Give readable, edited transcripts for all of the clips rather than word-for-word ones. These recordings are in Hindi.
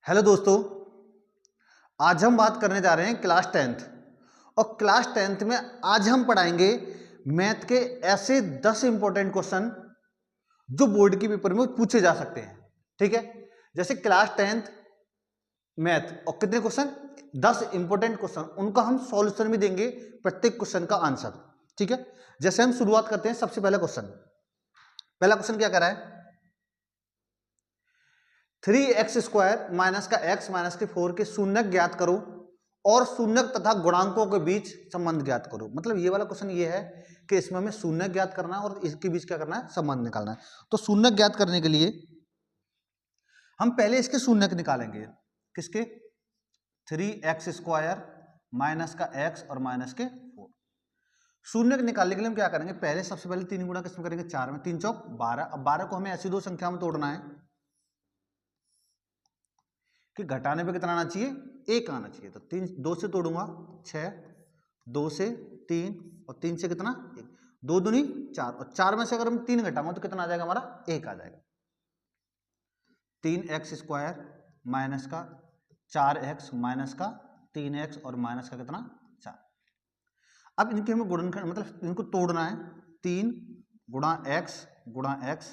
हेलो दोस्तों। आज हम बात करने जा रहे हैं क्लास टेंथ। और क्लास टेंथ में आज हम पढ़ाएंगे मैथ के ऐसे 10 इंपॉर्टेंट क्वेश्चन जो बोर्ड के पेपर में पूछे जा सकते हैं। ठीक है, जैसे क्लास टेंथ मैथ और कितने क्वेश्चन 10 इंपॉर्टेंट क्वेश्चन, उनका हम सॉल्यूशन भी देंगे, प्रत्येक क्वेश्चन का आंसर। ठीक है, जैसे हम शुरुआत करते हैं। सबसे पहला क्वेश्चन क्या कर रहा है, 3x² माइनस का x माइनस के 4 के शून्यक ज्ञात करो और शून्यक तथा गुणांकों के बीच संबंध ज्ञात करो। मतलब ये वाला क्वेश्चन ये है कि इसमें हमें शून्यक ज्ञात करना है और इसके बीच क्या करना है, संबंध निकालना है। तो शून्यक ज्ञात करने के लिए हम पहले इसके शून्यक निकालेंगे। किसके? 3x² माइनस का x और माइनस के 4। शून्यक निकालने के लिए हम क्या करेंगे, पहले सबसे पहले 3 गुणा किसमें करेंगे, 4 में। 3 चौक 12। अब 12 को हमें ऐसी दो संख्या में तोड़ना है कि घटाने पे कितना आना चाहिए, 1 आना चाहिए। तो 3 2 से तोड़ूंगा 6, 2 से 3 और 3 से कितना 1, 2 दूनी 4 और 4 में से अगर हम 3 घटाऊंगा तो कितना आ जाएगा, हमारा 1 आ जाएगा। 3x² माइनस का 4x माइनस का 3x और माइनस का कितना 4। अब इनके हमें गुणनखंड मतलब इनको तोड़ना है। 3 गुणा x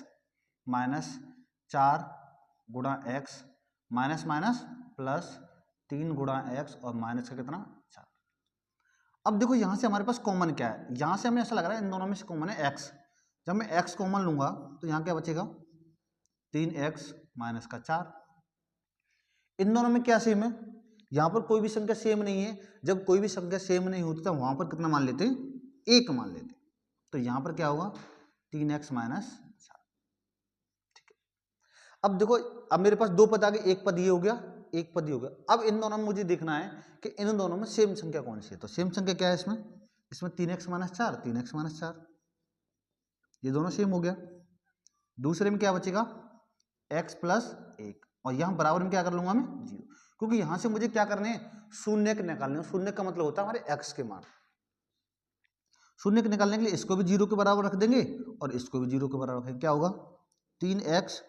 माइनस 4 गुणा x माइनस माइनस प्लस 3 गुणा x और माइनस का कितना 4। अब देखो यहां से हमारे पास कॉमन क्या है, यहां से हमें ऐसा लग रहा है इन दोनों में से कॉमन है x। जब मैं x कॉमन लूंगा तो यहां क्या बचेगा, 3x माइनस का 4। इन दोनों में क्या सेम है, यहां पर कोई भी संख्या सेम नहीं है। जब कोई भी संख्या सेम नहीं होती तो वहां पर कितना मान लेते हैं, 1 मान लेते हैं। तो यहां पर क्या होगा, 3x माइनस 4। ठीक है, अब देखो, अब मेरे पास दो पद आ गए, एक पद ये हो गया, एक पद ये हो गया। अब इन दोनों में मुझे देखना है कि इन दोनों में सेम संख्या कौन सी है। तो सेम संख्या क्या है इसमें 3x माइनस 4, 3x माइनस 4, ये दोनों सेम हो गया। दूसरे में क्या बचेगा, x प्लस 1 और यहां बराबर में क्या कर लूंगा मैं, 0, क्योंकि यहां से मुझे क्या करने हैं, शून्यक निकालने। शून्यक का मतलब होता है हमारे x के मान। शून्यक निकालने के लिए इसको भी 0 के बराबर रख देंगे और इसको भी 0 के बराबर रखेंगे। क्या होगा, 3x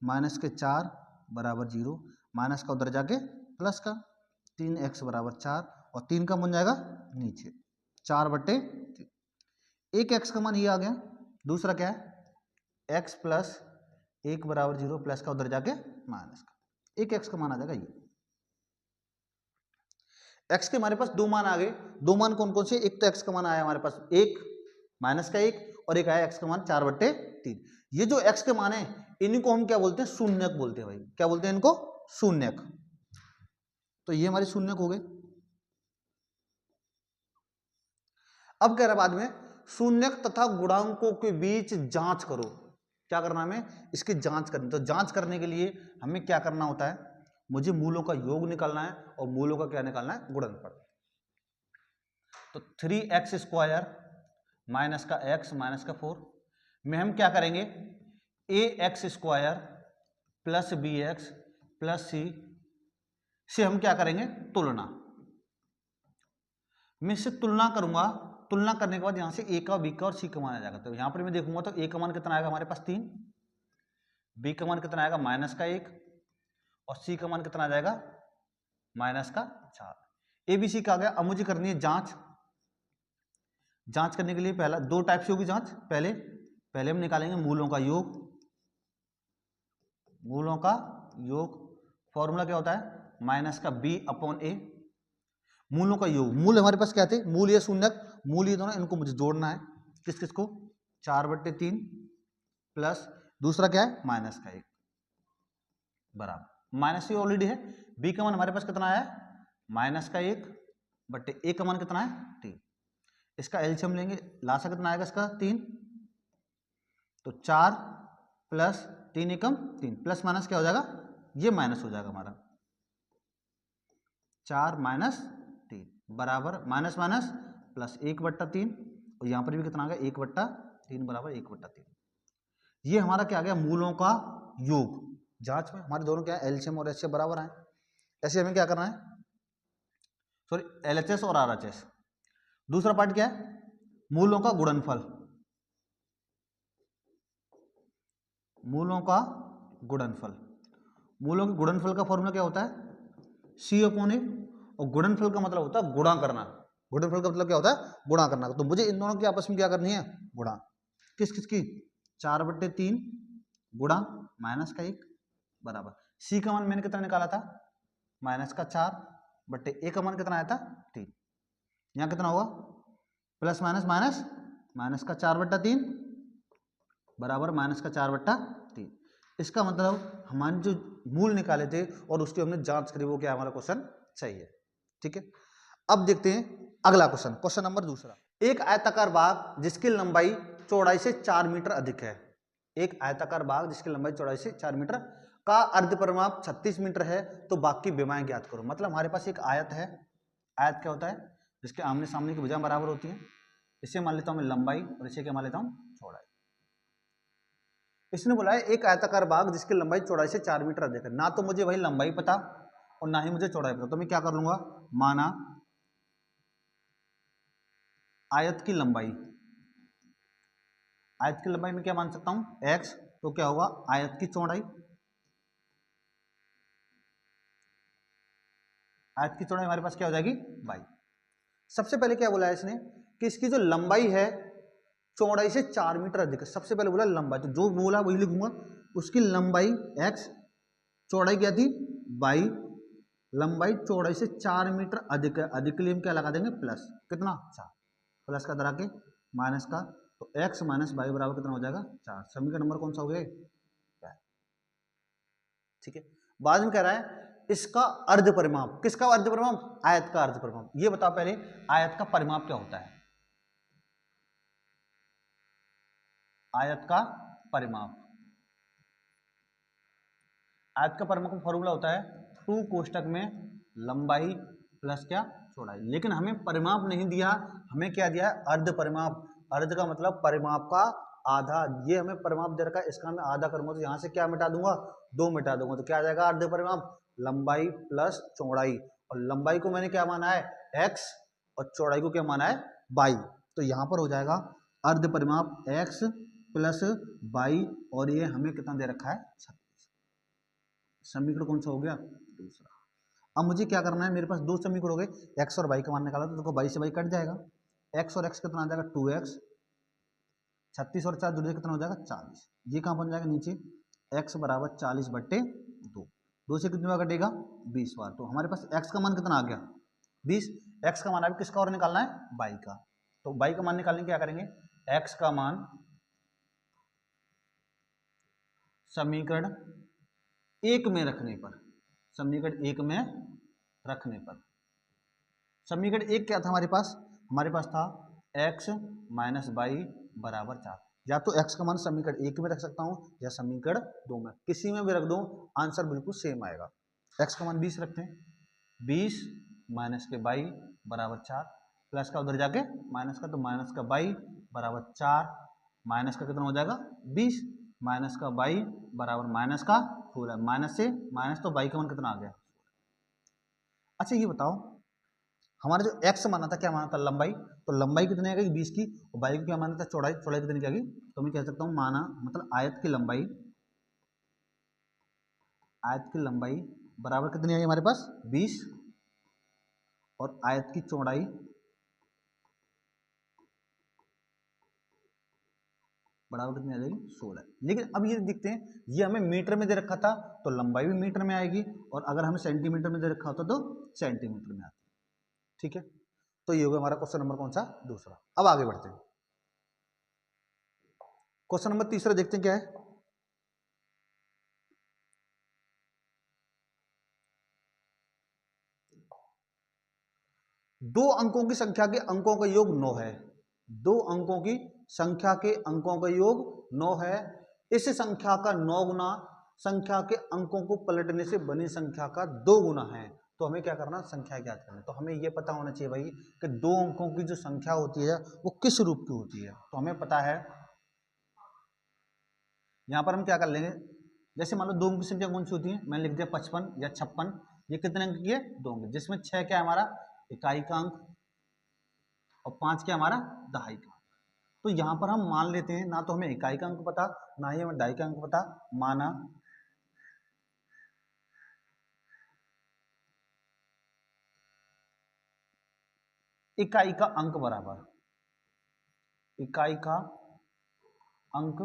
माइनस के 4 बराबर 0, माइनस का उधर जाके प्लस का 3x बराबर 4 और 3 का बन जाएगा नीचे 4/3। एक x का मान ये आ गया। दूसरा क्या है, x प्लस 1 बराबर 0, प्लस का उधर जाके माइनस का, एक x का मान आ जाएगा ये। x के हमारे पास दो मान आ गए। दो मान कौन कौन से, एक तो x का मान आया हमारे पास 1 माइनस का 1 और एक आया x का मान 4/3। ये जो x के मान है इनको हम क्या बोलते हैं, शून्यक बोलते हैं भाई। क्या बोलते हैं इनको, शून्यक। तो ये हमारे शून्यक हो गए। अब कह रहा बाद में शून्यक तथा गुणांकों के बीच जांच करो। क्या करना है, हमें इसकी जांच करनी। तो जांच करने के लिए हमें क्या करना होता है, मुझे मूलों का योग निकालना है और मूलों का क्या निकालना है, गुणनफल। तो 3x² माइनस का x माइनस का 4 में हम क्या करेंगे, ax² plus bx plus c से हम क्या करेंगे, तुलना। मैं इससे तुलना करूंगा। तुलना करने के बाद यहां से a का, b का और c का मान आ जाएगा। तो यहां पर मैं देखूंगा तो a का मान कितना आएगा हमारे पास 3, b का मान कितना आएगा माइनस का 1 और c का मान कितना आ जाएगा माइनस का 4। a b c का आ गया। अब मुझे करनी है जांच। जांच करने के लिए पहला दो टाइप से होगी जांच। पहले हम निकालेंगे मूलों का योग। मूलों का योग फॉर्मूला क्या होता है, माइनस का b/a। मूलों का योग, मूल हमारे पास क्या थे, मूल या शून्यक, मूल ये दोनों, इनको मुझे जोड़ना है। किस किस को, 4/3 प्लस दूसरा क्या है माइनस का 1 बराबर, माइनस ये ऑलरेडी है। b का मान हमारे पास कितना आया है, माइनस का 1/a का मान कितना है 3। इसका एलसीएम लेंगे, लासा कितना आएगा इसका 3। तो 4 प्लस 3 एकम 3 प्लस माइनस क्या हो जाएगा, ये माइनस हो जाएगा हमारा 4 माइनस 3 बराबर माइनस माइनस प्लस 1/3 और यहां पर भी कितना आ गया 1/3 बराबर 1/3। ये हमारा क्या आ गया, मूलों का योग। जांच में हमारे दोनों क्या है, एलसीएम और एचसीएफ बराबर आए। ऐसे हमें क्या करना है, सॉरी एलएचएस और आरएचएस। दूसरा पार्ट क्या है, मूलों का गुणनफल। मूलों का गुणनफल, मूलों के गुणनफल का फॉर्मूला क्या होता है? C/A। और गुणनफल का मतलब होता है गुणा करना। गुणनफल का मतलब क्या होता है? गुणा करना। तो मुझे इन दोनों की आपस में क्या करनी है? गुणा। किस किस की? 4/3 गुणा माइनस का 1 बराबर C का मान मैंने कितना निकाला था? माइनस का 4/A का मान कितना आया था? 3। यहाँ कितना होगा? प्लस माइनस माइनस माइनस का 4/3 बराबर माइनस का 4/3। इसका मतलब हमारे जो मूल निकाले थे और उसकी हमने जांच करी, वो क्या हमारा क्वेश्चन सही है। ठीक है, अब देखते हैं अगला क्वेश्चन। क्वेश्चन नंबर दूसरा। एक आयताकार बाग जिसकी लंबाई चौड़ाई से 4 मीटर अधिक है। एक आयताकार बाग जिसकी लंबाई चौड़ाई से 4 मीटर का अर्ध परिमाप 36 मीटर है, तो बाग की विमाएं ज्ञात करो। मतलब हमारे पास एक आयत है। आयत क्या होता है? जिसके आमने सामने की भुजाएं बराबर होती हैं। इसे मान लेता हूं मैं लंबाई और इसे क्या मान लेता हूं? चौड़ाई। इसने बोला है एक आयताकार बाग जिसकी लंबाई चौड़ाई से 4 मीटर अधिक है। ना तो मुझे वही लंबाई पता और ना ही मुझे चौड़ाई पता, तो मैं क्या कर लूंगा? माना आयत की लंबाई। आयत की लंबाई में क्या मान सकता हूं? x। तो क्या होगा? आयत की चौड़ाई। आयत की चौड़ाई हमारे पास क्या हो जाएगी? y। सबसे पहले क्या बोला है इसने कि इसकी जो लंबाई है चौड़ाई से 4 मीटर अधिक है। सबसे पहले बोला लंबाई, तो जो बोला वही लिखूंगा। उसकी लंबाई x, चौड़ाई क्या थी? y। लंबाई चौड़ाई से 4 मीटर अधिक है। अधिक के लिए हम क्या लगा देंगे? प्लस। कितना? 4। प्लस का दरा के माइनस का, तो x माइनस वाई बराबर कितना हो जाएगा? 4। समीकरण नंबर कौन सा हो गया? ठीक है, बाद में कह रहा है इसका अर्ध परिमाप। किसका अर्ध परिमाप? आयत का अर्ध परिमाप। ये बताओ पहले आयत का परिमाप क्या होता है? आयत का परिमाप, आयत का परिमाप का फॉर्मूला होता है 2 कोष्टक में लंबाई प्लस क्या? चौड़ाई। लेकिन हमें परिमाप नहीं दिया, हमें क्या दिया है? अर्ध परिमाप। अर्ध का मतलब परिमाप का आधा। ये हमें परिमाप दे रखा है, इसका मैं आधा करूंगा तो यहां से क्या मिटा दूंगा? 2 मिटा दूंगा, तो क्या आ जाएगा? अर्ध परिमाप लंबाई प्लस चौड़ाई। और लंबाई को मैंने क्या माना है? x, और चौड़ाई को क्या माना है? y। तो यहां पर हो जाएगा अर्ध परिमाप x प्लस y, और ये हमें कितना दे रखा है? 36। समीकरण कौन सा हो गया? दूसरा। अब मुझे क्या करना है? मेरे पास दो समीकरण हो गए, x और y का मान निकाला, तो देखो y से y कट जाएगा। x और x कितना आ जाएगा? 2x। 36 और 4 जुड़ कितना हो जाएगा? 40। ये कहाँ बन जाएगा? नीचे x बराबर 40/2। 2 से कितनी बार कटेगा? 20 बार। तो हमारे पास x का मान कितना आ गया? 20। x का मान अभी किसका और निकालना है? y का। तो y का मान निकालने क्या करेंगे? x का मान समीकरण 1 में रखने पर, समीकरण 1 में रखने पर, समीकरण 1 क्या था हमारे पास? हमारे पास था x माइनस वाई बराबर 4। या तो x का मान समीकरण 1 में रख सकता हूं या समीकरण 2 में, किसी में भी रख दो आंसर बिल्कुल सेम आएगा। x का मान 20 रखते हैं, 20 माइनस के वाई बराबर 4, प्लस का उधर जाके माइनस का, तो माइनस का वाई बराबर 4, माइनस का कितना हो जाएगा? 20, माइनस का वाई बराबर माइनस का 16, माइनस से माइनस, तो वाई का मान कितना आ गया? अच्छा ये बताओ, हमारा जो x माना था क्या माना था? लंबाई। तो लंबाई कितनी आ गई? 20 की। और y को क्या माना था? चौड़ाई। चौड़ाई कितनी की आ गई? तो मैं कह सकता हूँ माना मतलब आयत की लंबाई, आयत की लंबाई बराबर कितनी आई हमारे पास? 20, और आयत की चौड़ाई बराबर कितनी आ जाएगी? 16। लेकिन अब ये देखते हैं, ये हमें मीटर में दे रखा था तो लंबाई भी मीटर में आएगी, और अगर हमें सेंटीमीटर में दे रखा होता तो सेंटीमीटर में आती। ठीक है, तो ये होगा हमारा क्वेश्चन नंबर कौन सा? दूसरा। अब आगे बढ़ते हैं, क्वेश्चन नंबर तीसरा देखते हैं क्या है। दो अंकों की संख्या के अंकों का योग 9 है। दो अंकों की संख्या के अंकों का योग 9 है। इस संख्या का 9 गुना संख्या के अंकों को पलटने से बनी संख्या का 2 गुना है। तो हमें क्या करना? संख्या ज्ञात करना। तो हमें यह पता होना चाहिए भाई कि दो अंकों की जो संख्या होती है वो किस रूप की होती है। तो हमें पता है, यहां पर हम क्या कर लेंगे, जैसे मान लो दो अंक की संख्या कौन सी होती है? मैंने लिख दिया 55 या 56। ये कितने अंक की है? 2 अंक, जिसमें 6 क्या है हमारा? इकाई का अंक, और 5 क्या हमारा? दहाई का। तो यहां पर हम मान लेते हैं, ना तो हमें इकाई का अंक पता, ना ही हमें दहाई का अंक पता। माना इकाई का अंक बराबर, इकाई का अंक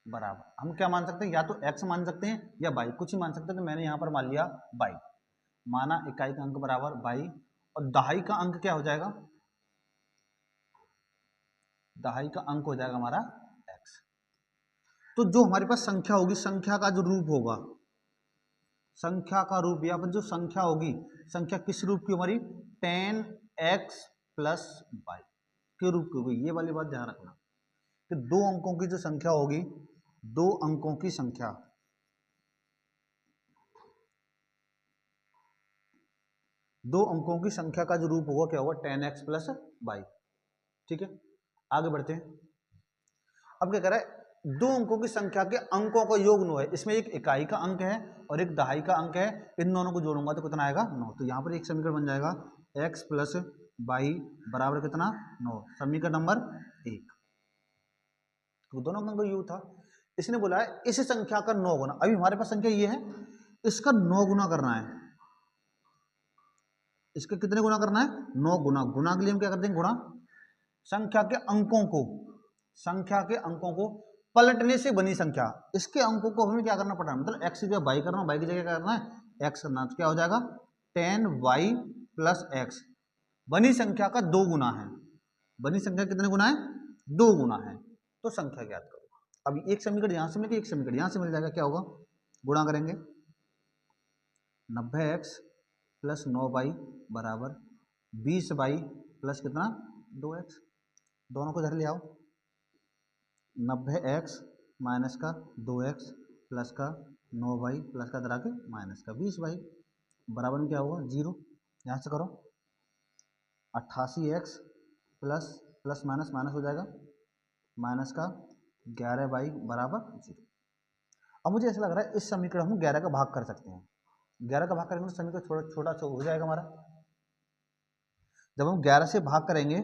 बराबर, हम क्या मान सकते हैं, या तो x मान सकते हैं या y, कुछ ही मान सकते हैं। तो मैंने यहां पर मान लिया y, माना इकाई का अंक बराबर y, और दहाई का अंक क्या हो जाएगा, दहाई का अंक हो जाएगा हमारा x। तो जो हमारे पास संख्या होगी, संख्या का जो रूप होगा, संख्या का रूप या फिर जो संख्या होगी, संख्या किस रूप की हमारी, 10x प्लस y के रूप की होगी। ये वाली बात ध्यान रखना कि दो अंकों की जो संख्या होगी, दो अंकों की संख्या, दो अंकों की संख्या का जो रूप होगा क्या होगा, 10x प्लस y। ठीक है, आगे बढ़ते हैं। अब क्या कर रहा है, दो अंकों की संख्या के अंकों का योग 9 है, इसमें एक इकाई का अंक है और एक दहाई का अंक है, इन दोनों को जोड़ूंगा तो कितना आएगा, 9। तो यहाँ पर एक समीकरण बन जाएगा x प्लस वाई बराबर कितना, 9, समीकरण नंबर 1। तो दोनों अंकों का योग था, इसने बोला है इस संख्या का 9 गुना, अभी हमारे पास संख्या ये है, इसका 9 गुना करना है, इसके कितने गुना करना है, 9 गुना। गुना के लिए हम क्या करते हैं, गुणा संख्या के अंकों को, संख्या के अंकों को पलटने से बनी संख्या, इसके अंकों को हमें क्या करना पड़ा, मतलब x की जगह y करना, y की जगह क्या करना है, x करना। तो क्या हो जाएगा 10y प्लस x, बनी संख्या का 2 गुना है, बनी संख्या कितने गुना है, 2 गुना है। तो संख्या ज्ञात करो। अब एक समीकरण यहां से मिलेगा, एक समीकरण यहां से मिल जाएगा, क्या होगा, गुणा करेंगे 90x प्लस 9y बराबर 20y प्लस कितना, 2x, दोनों को इधर ले आओ, 90x माइनस का 2x प्लस का 9y प्लस का इधर आके माइनस का 20y बराबर में क्या होगा, 0। यहाँ से करो 88x plus plus minus minus हो जाएगा, माइनस का 11y बराबर 0। अब मुझे ऐसा लग रहा है इस समीकरण हम 11 का भाग कर सकते हैं, 11 का भाग करेंगे तो समीकरण थोड़ा छोटा सा हो जाएगा हमारा। जब हम 11 से भाग करेंगे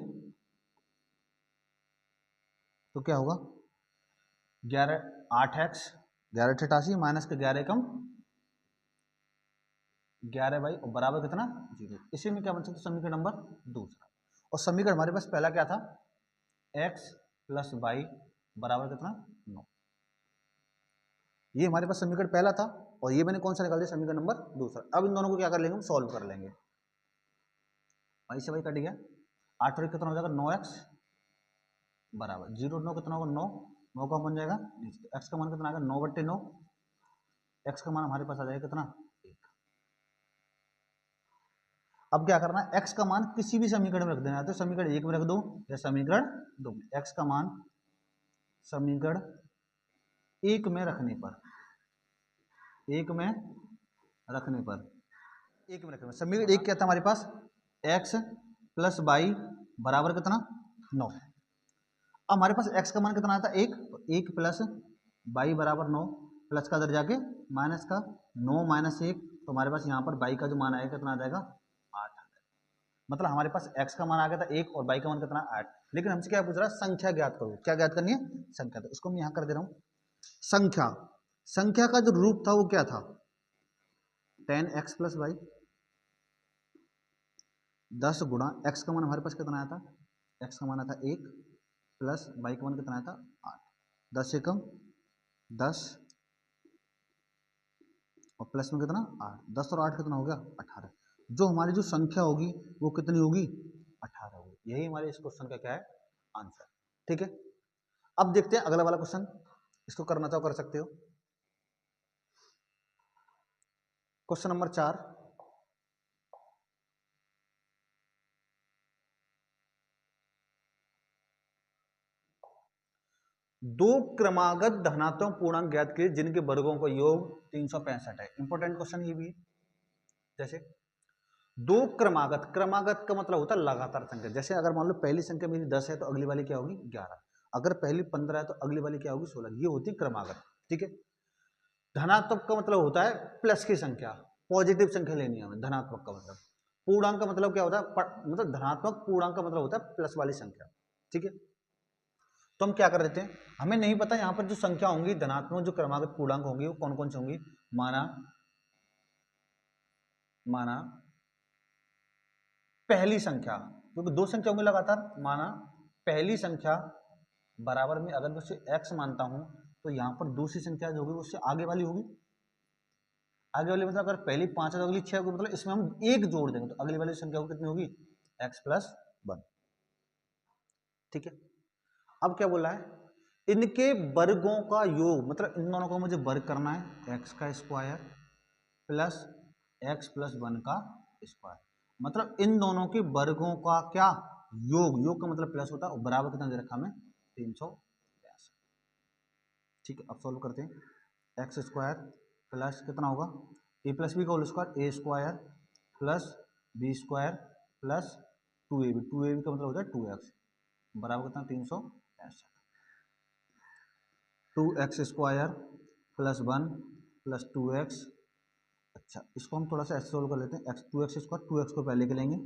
तो क्या होगा, 11 8x, 11 88 माइनस के 11 कम 11y और बराबर कितना, 0। इसी में क्या बन सकता है, समीकरण नंबर दूसरा। और समीकरण हमारे पास पहला क्या था, x प्लस वाई बराबर कितना, 9। ये हमारे पास समीकरण पहला था, और ये मैंने कौन सा निकाल दिया, समीकरण नंबर दूसरा। अब इन दोनों को क्या कर लेंगे, हम सॉल्व कर लेंगे। वाई से वाई कट गया, 8 और कितना हो जाएगा, 9x बराबर 0, 9 कितना होगा, 9, 9 का बन जाएगा, x का मान कितना आएगा, 9/9, x का मान हमारे पास आ जाएगा कितना, 1। अब क्या करना है, x का मान किसी भी समीकरण में रख देना है, तो समीकरण 1 में रख दो या समीकरण 2 में। x का मान समीकरण 1 में रखने पर, 1 में रखने पर, 1 में रखने पर समीकरण 1 क्या था हमारे पास, x प्लस वाई बराबर कितना, 9। अब हमारे पास x का मान कितना आता है, 1, 1 प्लस वाई बराबर 9, प्लस का इधर जाके माइनस का 9 माइनस 1, तो हमारे पास यहाँ पर वाई का जो मान आएगा कितना आ जाएगा, 8। मतलब हमारे पास x का मान आ गया था 1 और y का मान कितना, 8। लेकिन हमसे क्या पूछ रहा है, संख्या ज्ञात करो, क्या ज्ञात करनी है, संख्या। तो इसको मैं यहाँ कर दे रहा हूँ, संख्या, संख्या का जो रूप था वो क्या था, 10x प्लस वाई, 10 गुणा x का मान हमारे पास कितना आया था, x का मान आया था 1 प्लस y का मान कितना आया था, 8, 10 से कम 10 और प्लस में कितना 8, 10 और 8 कितना हो गया, 18। जो हमारी जो संख्या होगी वो कितनी होगी, 18 होगी। यही हमारे इस क्वेश्चन का क्या है, आंसर। ठीक है, अब देखते हैं अगला वाला क्वेश्चन, इसको करना चाहो कर सकते हो। क्वेश्चन नंबर 4, दो क्रमागत धनात्मक पूर्णांक ज्ञात किए जिनके वर्गों का योग 365 है। इंपॉर्टेंट क्वेश्चन ये भी है। जैसे दो क्रमागत, क्रमागत का मतलब होता है लगातार संख्या। जैसे अगर मान लो पहली संख्या मेरी 10 है तो अगली वाली क्या होगी, 11। अगर पहली 15 है तो अगली वाली क्या होगी, 16। ये होती क्रमागत। ठीक है, धनात्मक का मतलब होता है प्लस की संख्या, पॉजिटिव संख्या लेनी है हमें। धनात्मक का मतलब, पूर्णांक का मतलब क्या होता है, मतलब धनात्मक पूर्णांक का मतलब होता है प्लस वाली संख्या। ठीक है, तो हम क्या कर देते हैं, हमें नहीं पता यहाँ पर जो संख्या होंगी धनात्मक, जो क्रमागत पूर्णांक होंगी वो कौन कौन सी होंगी। माना पहली संख्या क्योंकि दो संख्या होंगी लगातार, माना पहली संख्या बराबर में अगर मैं उसे x मानता हूं तो यहाँ पर दूसरी संख्या जो होगी उससे आगे वाली होगी। आगे वाली मतलब अगर पहली 5 है तो अगली 6 होगी, मतलब इसमें हम एक जोड़ देंगे तो अगली वाली संख्या कितनी होगी, x+1। ठीक है। अब क्या बोला है, इनके वर्गों का योग, मतलब इन दोनों को मुझे वर्ग करना है, x का स्क्वायर प्लस x+1 का स्क्वायर, मतलब इन दोनों के वर्गों का क्या योग, योग का मतलब प्लस होता है, और बराबर कितना दे रखा हमें 382। ठीक है, अब सॉल्व करते हैं, एक्स स्क्वायर प्लस कितना होगा ए प्लस बी का whole square, A square plus B square plus 2ab, 2ab का मतलब हो जाए 2x बराबर कितना 365। 2x square plus 1 plus 2x, अच्छा इसको हम थोड़ा सा ऐसे सोल्व कर लेते हैं, एक्स 2x स्क्वायर 2x को पहले के लेंगे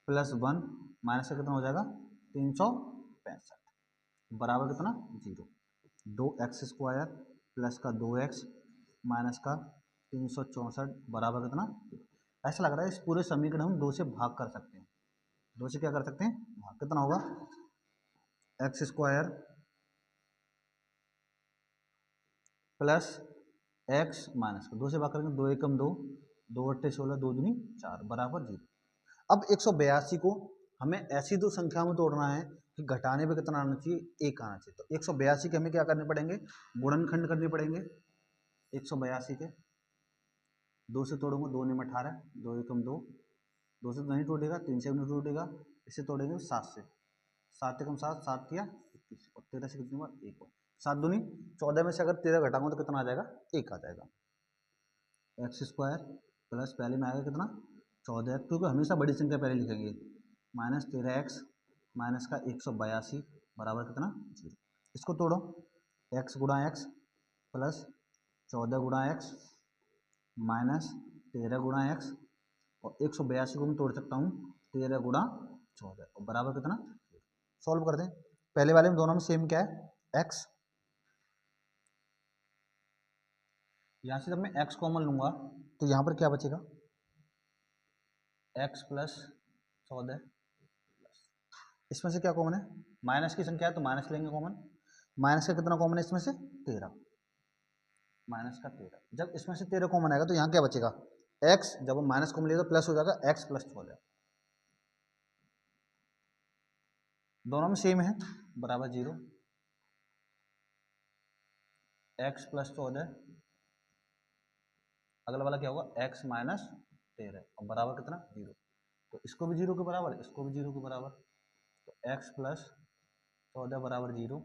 प्लस 1 माइनस का कितना हो जाएगा 365 बराबर कितना 0। 2x स्क्वायर प्लस का 2x माइनस का 364 बराबर कितना 0। ऐसा लग रहा है इस पूरे समीकरण हम 2 से भाग कर सकते हैं, 2 से क्या कर सकते हैं भाग, कितना होगा x square plus x minus का 2 से भाग करेंगे, 2 एकम 2, 2 अट्ठे 16, 2 दूनी 4 बराबर 0। अब 182 को हमें ऐसी दो संख्या में तोड़ना है कि घटाने पे कितना आना चाहिए, एक आना चाहिए। तो 182 के हमें क्या करने पड़ेंगे, गुणनखंड करने पड़ेंगे। 182 के 2 से तोड़ूंगा, 2 में 18, 2 एकम 2, 2 से नहीं टूटेगा, 3 से नहीं टूटेगा, इससे तोड़ेंगे 7 से, 7 एकम 7, 7 या 21 और 13 से कितनी बार 1 और 7 दूनी 14 में से अगर 13 घटाऊंगा तो कितना आ जाएगा 1 आ जाएगा। एक्स स्क्वायर प्लस पहले में आएगा कितना 14, क्योंकि हमेशा बड़ी संख्या पहले लिखेंगे, माइनस 13x माइनस का 182 बराबर कितना 0। इसको तोड़ो, x गुणा एक्स प्लस 14 गुणा एक्स माइनस 13 गुणा एक्स, और 182 को मैं तोड़ सकता हूँ 13 गुणा 14 और बराबर कितना 0। सॉल्व कर दें, पहले वाले में दोनों में सेम क्या है x, यहाँ से जब मैं x कॉमन लूंगा तो यहाँ पर क्या बचेगा x प्लस 14, इसमें से क्या कॉमन है, माइनस की संख्या है तो माइनस लेंगे कॉमन, माइनस का कितना कॉमन है इसमें से 13, माइनस का 13, जब इसमें से 13 कॉमन आएगा तो यहाँ क्या बचेगा x, जब हम माइनस कॉमन लिया तो प्लस हो जाएगा x प्लस 14, दोनों में सेम है बराबर 0, x प्लस 14, अगला वाला क्या होगा x माइनस 13 और बराबर कितना 0, तो इसको भी 0 के बराबर, इसको भी 0 के बराबर, तो x प्लस 14 बराबर 0,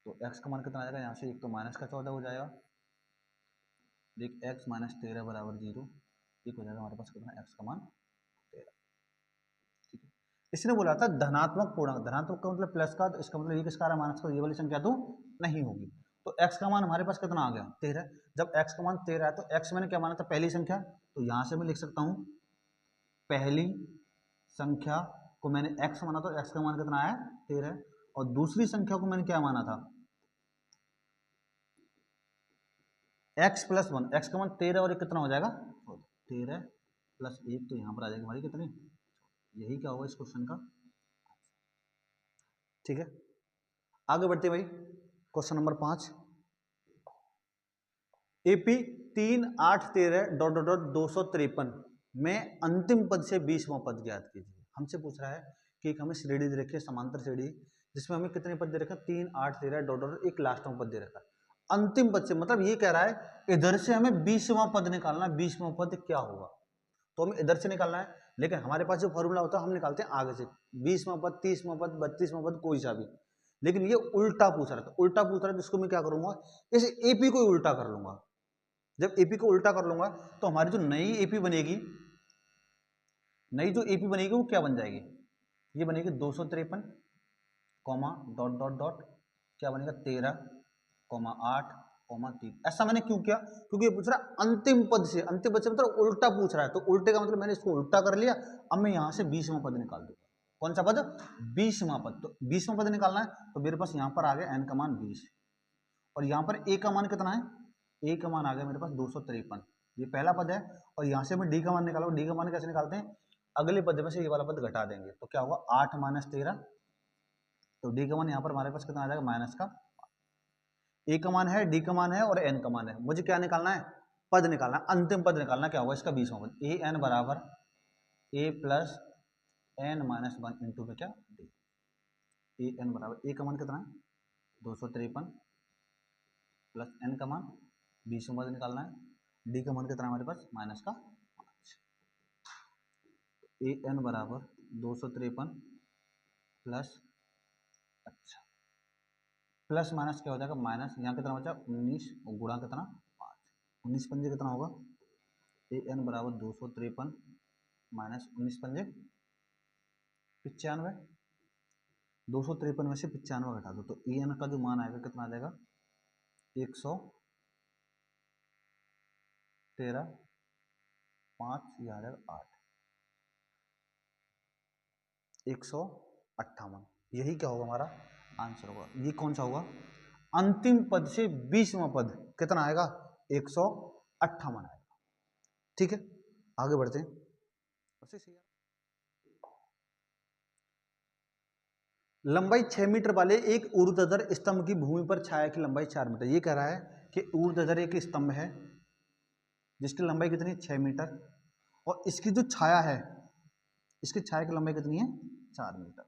तो x का मान कितना आ जाएगा, यहाँ से एक तो माइनस का 14 हो जाएगा, देख x माइनस 13 बराबर 0, एक हो जाएगा हमारे पास कितना x का मान 13। ठीक है, इसने बोला था धनात्मक पूर्णांक, धनात्मक का मतलब प्लस का, तो इसका मतलब ये किसका रहा माइनस का, ये वाली संख्या तो नहीं होगी, तो x का मान हमारे पास कितना आ गया 13, जब x का मान 13 है तो x मैंने क्या माना था पहली संख्या, तो यहाँ से मैं लिख सकता हूँ पहली संख्या को मैंने x माना तो x का मान कितना आया 13, और दूसरी संख्या को मैंने क्या माना था x प्लस 1, x का मान 13 और एक कितना हो जाएगा 13 प्लस 1, तो यहाँ पर आ जाएगी हमारी कितनी, यही क्या होगा इस क्वेश्चन का। ठीक है, आगे बढ़ते भाई, question number 5, AP 3 8 13 dot dot dot 253 में अंतिम पद से 20वां पद ज्ञात कीजिए। हमसे पूछ रहा है कि एक हमें श्रेणी दे रखी है, समांतर श्रेणी, जिसमें हमें कितने पद दे रखा है 3 8 13 डॉट डॉट एक लास्ट में पद दे रखा है, अंतिम पद से मतलब ये कह रहा है इधर से हमें 20वां पद निकालना है, 20वां पद क्या होगा, तो हमें इधर से निकालना है, लेकिन हमारे पास जो फॉर्मूला होता है हम निकालते हैं आगे से, 20वां पद 30वां पद 32वां पद कोई सा भी, लेकिन ये उल्टा पूछ रहा है, तो उल्टा पूछ रहा है जिसको मैं क्या करूंगा इस एपी को उल्टा कर लूंगा, जब एपी को उल्टा कर लूंगा तो हमारी जो नई एपी बनेगी, नई जो एपी बनेगी वो क्या बन जाएगी, ये बनेगी 253 कॉमा डॉट डॉट डॉट क्या बनेगा 13 कॉमा 8 कॉमा 3। ऐसा मैंने क्यों किया, क्योंकि ये पूछ रहा है अंतिम पद से, अंतिम पद से मतलब उल्टा पूछ रहा है, तो उल्टे का मतलब मैंने इसको उल्टा कर लिया, अब मैं यहाँ से 20वां पद निकाल दूंगा, कौन सा पद 20वां पद, तो 20वां पद निकालना है तो मेरे पास यहाँ पर आ गया n का मान 20, और यहाँ पर a का मान कितना है, a का मान आ गया मेरे पास 253, ये पहला पद है, और यहाँ से मैं d का मान निकालूंगा, d का मान कैसे निकालते हैं अगले पद में से ये वाला पद घटा देंगे तो क्या होगा 8 - 13, तो डी का मान यहाँ पर हमारे पास कितना आ जाएगा माइनस का, ए का मान है, डी का मान है और एन का मान है। मुझे क्या निकालना है, पद निकालना है, अंतिम पद निकालना। क्या होगा इसका 20वां पद, ए एन बराबर ए प्लस एन माइनस 1 इंटू में क्या डी। ए एन बराबर ए का मान कितना है 253 प्लस एन का मान 20वां पद निकालना है, डी का मान कितना हमारे पास माइनस का 5। ए एन बराबर 253 प्लस, अच्छा प्लस माइनस क्या हो जाएगा माइनस, यहाँ कितना बचा 19 और गुणा कितना 5, 19 पंजे कितना होगा, ए एन बराबर 253 माइनस 19 पंजे 95, 253 में से 95 घटा दो तो ए एन का जो मान आएगा कितना आ जाएगा 113, 5 ये आ जाएगा 8, 158। यही क्या होगा हमारा आंसर होगा। ये कौन सा होगा, अंतिम पद से 20वां पद कितना आएगा 158 आएगा। ठीक है आगे बढ़ते हैं। लंबाई 6 मीटर वाले एक ऊर्ध्वाधर स्तंभ की भूमि पर छाया की लंबाई 4 मीटर। ये कह रहा है कि ऊर्ध्वाधर एक स्तंभ है जिसकी लंबाई कितनी है 6 मीटर और इसकी जो छाया है, इसकी छाया की लंबाई कितनी है 4 मीटर।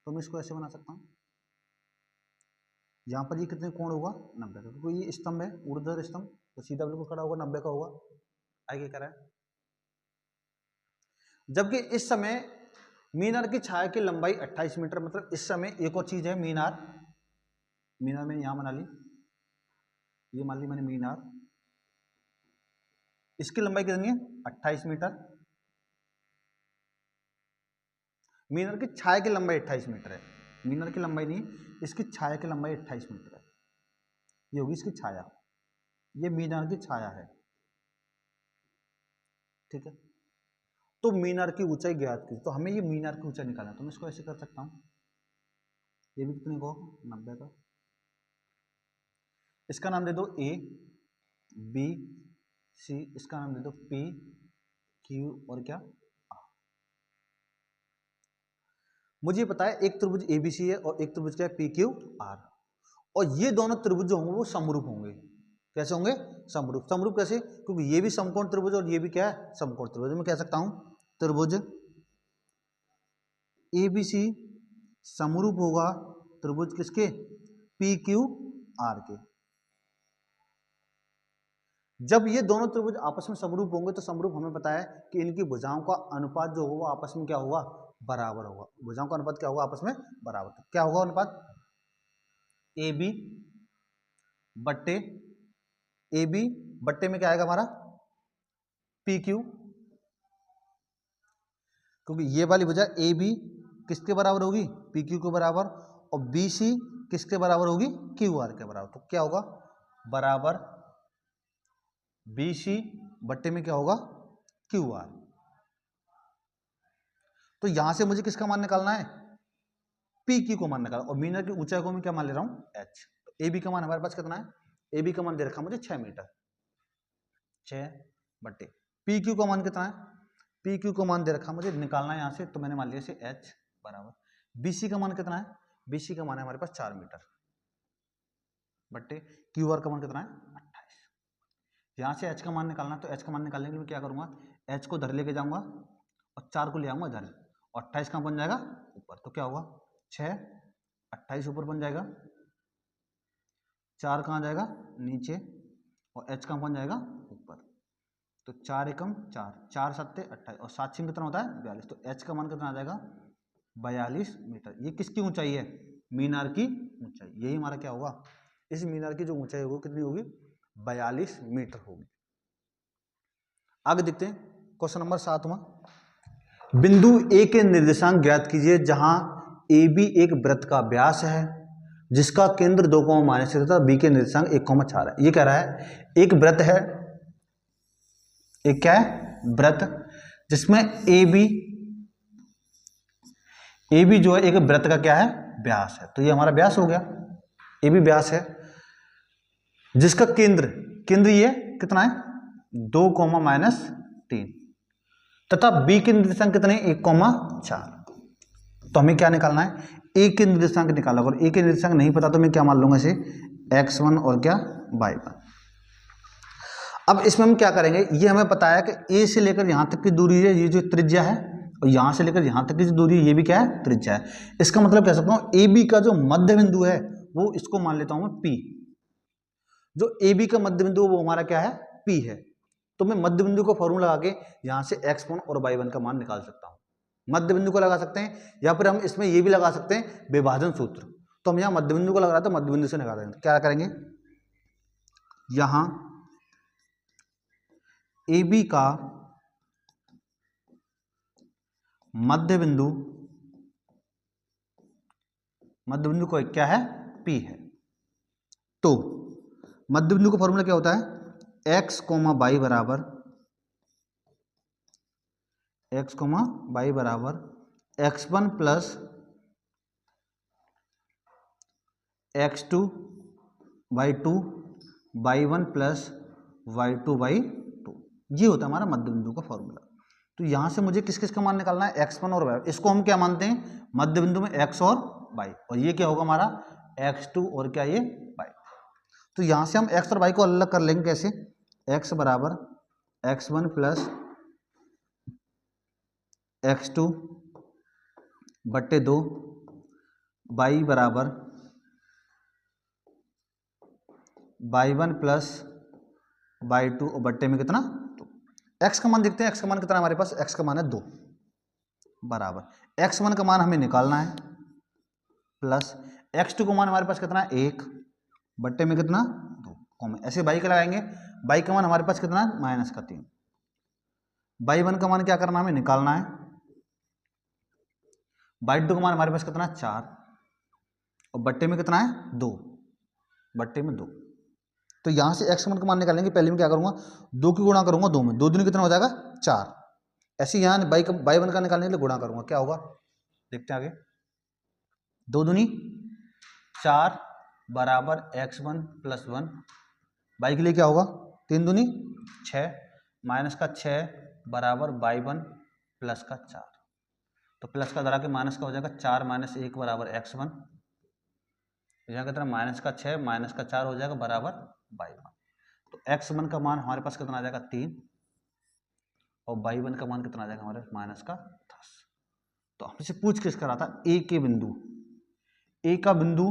तो मैं इसको ऐसे बना सकता हूँ, यहाँ पर ये कितने कोण होगा 90 का, क्योंकि ये स्तंभ है ऊर्ध्वाधर स्तंभ तो सीधा बिल्कुल खड़ा होगा 90 का होगा। आगे कह रहा है जबकि इस समय मीनार की छाया की लंबाई 28 मीटर, मतलब इस समय एक और चीज है मीनार, मीनार मैंने यहां बना ली, ये मान ली मैंने मीनार, इसकी लंबाई कितनी है 28 मीटर, मीनार की छाया की लंबाई 28 मीटर है, मीनार की लंबाई नहीं, इसकी छाया की लंबाई 28 मीटर है, ये होगी इसकी छाया, ये मीनार की छाया है। ठीक है तो मीनार की ऊंचाई ज्ञात की, तो हमें ये मीनार की ऊंचाई निकालना है, तो मैं इसको ऐसे कर सकता हूं, ये भी कितने को 90 का, इसका नाम दे दो ए बी सी, इसका नाम दे दो पी क्यू और क्या आर। मुझे पता है एक त्रिभुज एबीसी है और एक त्रिभुज क्या है पी क्यू आर, और ये दोनों त्रिभुज जो होंगे वो समरूप होंगे। कैसे होंगे समरूप, समरूप कैसे, क्योंकि ये भी समकोण त्रिभुज और ये भी क्या है समकोण त्रिभुज। मैं कह सकता हूं त्रिभुज एबीसी समरूप होगा त्रिभुज किसके पी क्यू आर के। जब ये दोनों त्रिभुज आपस में समरूप होंगे तो समरूप हमें पता है कि इनकी भुजाओं का अनुपात जो होगा आपस में क्या होगा बराबर होगा, भुजाओं का अनुपात क्या होगा आपस में बराबर। तो क्या होगा अनुपात ए बी बट्टे ए बी बट्टे में क्या आएगा हमारा पी क्यू, क्योंकि ये वाली भुजा ए बी किसके बराबर होगी पी क्यू के बराबर, और बी सी किसके बराबर होगी क्यू आर के बराबर। तो क्या होगा बराबर बी सी बट्टे में क्या होगा क्यू आर। तो यहां से मुझे किसका मान निकालना है पी क्यू को मान निकालना, और मीनार की ऊंचाई को मैं क्या मान ले रहा हूं एच। तो ए बी का मान हमारे पास कितना है, ए बी का मान दे रखा मुझे 6 मीटर, 6 बट्टे पी क्यू का मान कितना है, पी क्यू का मान दे रखा मुझे निकालना है यहां से, तो मैंने मान लिया इसे एच बराबर बी सी का मान कितना है, बी सी का मान है हमारे पास 4 मीटर बट्टे क्यू आर का मान कितना है 28। यहां से एच का मान निकालना, तो एच का मान निकालने के लिए क्या करूंगा एच को इधर लेके जाऊंगा और 4 को ले आऊंगा इधर, 28 कहां बन जाएगा ऊपर, तो क्या होगा 6 28 ऊपर बन जाएगा, 4 कहां जाएगा नीचे और एच कहां बन जाएगा ऊपर। तो 4 एकम 4, 4 सत्ते 28 और 7 छिंग कितना होता है 42, तो एच का मान कितना आ जाएगा 42 मीटर। ये किसकी ऊंचाई है मीनार की ऊंचाई, यही हमारा क्या होगा इस मीनार की जो ऊंचाई होगी कितनी होगी 42 मीटर होगी। आगे देखते हैं क्वेश्चन नंबर 7वां, बिंदु ए के निर्देशांक ज्ञात कीजिए जहां ए बी एक वृत्त का व्यास है जिसका केंद्र 2,-6 तथा बी के निर्देशांक 1,4 है। ये कह रहा है एक वृत्त है, एक क्या है वृत्त जिसमें ए बी जो है एक वृत्त का क्या है व्यास है, तो ये हमारा व्यास हो गया, ए बी व्यास है जिसका केंद्र ये कितना है 2,-3, तथा बी के निर्देशांक कितने 1,4। तो हमें क्या निकालना है, ए के निर्देशांक निकाला। अगर ए के निर्देशांक नहीं पता तो मैं क्या मान लूंगा इसे x1 और क्या y1। अब इसमें हम क्या करेंगे, ये हमें पता है कि ए से लेकर यहाँ तक की दूरी है, ये जो त्रिज्या है, और यहाँ से लेकर यहाँ तक की जो दूरी है ये भी क्या है, त्रिज्या है। इसका मतलब कह सकता हूँ ए बी का जो मध्य बिंदु है वो इसको मान लेता हूँ मैं P। जो ए बी का मध्य बिंदु वो हमारा क्या है, P है। तो मैं मध्य बिंदु का फॉर्मूला लगा के यहाँ से x1 और y1 का मान निकाल सकता हूँ। मध्य बिंदु को लगा सकते हैं या फिर हम इसमें ये भी लगा सकते हैं विभाजन सूत्र। तो हम यहाँ मध्य बिंदु को लगा रहा था, मध्य बिंदु से निकाल देंगे। क्या करेंगे, यहाँ ए बी का मध्य बिंदु को क्या है, P है। तो मध्य बिंदु का फॉर्मूला क्या होता है, x, y बराबर x1 plus x2 y2 y1 plus y2 y2, ये होता है हमारा मध्य बिंदु का फॉर्मूला। तो यहां से मुझे किस किस का मान निकालना है, x1 और y। इसको हम क्या मानते हैं, मध्य बिंदु में x और y, और ये क्या होगा हमारा x2 और क्या ये y। तो यहां से हम x और y को अलग कर लेंगे। कैसे, x बराबर x1 प्लस x2 बट्टे 2, y बराबर y1 प्लस y2 और बट्टे में कितना 2। x का मान देखते हैं, x का मान कितना है हमारे पास, x का मान है 2 बराबर x1 का मान हमें निकालना है प्लस x2 का मान हमारे पास कितना है 1 बट्टे में कितना 2 कॉमा। ऐसे y का लगाएंगे, y का मान हमारे पास कितना है -3। y1 का मान क्या करना है, हमें निकालना है। y2 का मान हमारे पास कितना है 4 और बट्टे में कितना है 2 बट्टे में 2। तो यहां से x1 का मान निकालेंगे। पहले मैं क्या करूंगा, 2 की गुणा करूंगा 2 में, 2 दूनी कितना हो जाएगा 4। ऐसे यहाँ y1 का निकालने के लिए गुणा करूंगा, क्या होगा देखते हैं आगे। 2 दूनी 4 बराबर x1 प्लस 1, y के लिए क्या होगा 3 दूनी 6 माइनस का 6 बराबर y1 प्लस का 4। तो प्लस का धरा के माइनस का हो जाएगा 4 माइनस 1 बराबर x1, यहाँ कितना माइनस का 6 माइनस का 4 हो जाएगा बराबर y1। तो x1 का मान हमारे पास कितना आ जाएगा 3 और y1 का मान कितना आ जाएगा हमारे पास माइनस का 10। तो हमसे पूछ किस कर रहा था, ए के बिंदु, ए का बिंदु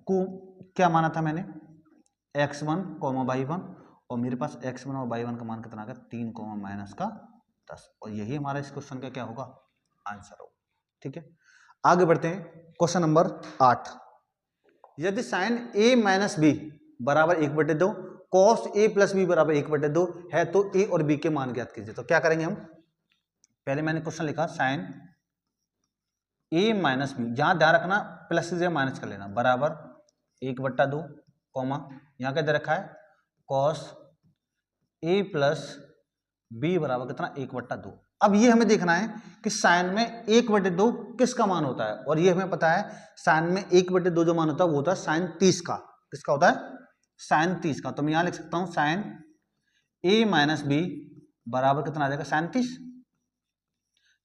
को क्या माना था मैंने x1 y1, और मेरे पास x1 और y1 का मान कितना आ गया 3 माइनस का 10, और यही हमारा इस क्वेश्चन का क्या होगा आंसर होगा। ठीक है, आगे बढ़ते हैं। क्वेश्चन नंबर 8, यदि साइन a माइनस बी बराबर 1/2, कॉस a प्लस बी बराबर 1/2 है तो a और b के मान ज्ञात कीजिए। तो क्या करेंगे हम, पहले मैंने क्वेश्चन लिखा साइन a माइनस बी, जहां ध्यान रखना प्लस से माइनस कर लेना, बराबर 1/2 कॉमा यहाँ क्या दे रखा है कॉस a प्लस बी बराबर कितना 1/2। अब ये हमें देखना है कि साइन में 1/2 किसका मान होता है, और ये हमें पता है साइन में 1/2 जो मान होता है वो होता है साइन 30 का। किसका होता है, साइन 30 का। तो मैं यहां लिख सकता हूं साइन a माइनस बी बराबर कितना आ जाएगा साइन 30,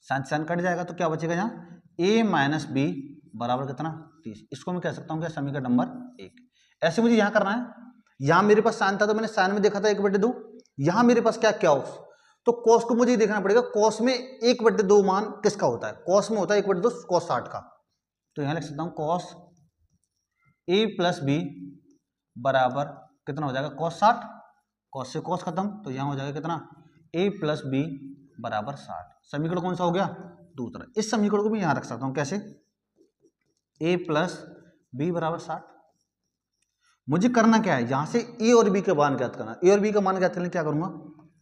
साइन साइन कट जाएगा तो क्या बचेगा यहाँ a माइनस बी बराबर कितना 30। इसको मैं कह सकता हूँ क्या समीकरण नंबर 1। ऐसे मुझे यहाँ करना है, यहाँ मेरे पास साइन था तो मैंने साइन में देखा था 1/2, यहाँ मेरे पास क्या कॉस, तो कॉस को मुझे देखना पड़ेगा कॉस में 1/2 मान किसका होता है, कॉस में होता है 1/2 कॉस 60 का। तो यहाँ लिख सकता हूँ कॉस a प्लस बी बराबर कितना हो जाएगा कॉस 60, कॉस से कॉस खत्म, तो यहाँ हो जाएगा कितना a प्लस बी बराबर 60। समीकरण कौन सा हो गया दूसरा। इस समीकरण को भी यहाँ रख सकता हूँ कैसे, a प्लस बी बराबर 60। मुझे करना क्या है, यहाँ से a और b के मान ज्ञात करना। a और b का मान ज्ञात करने क्या करूंगा,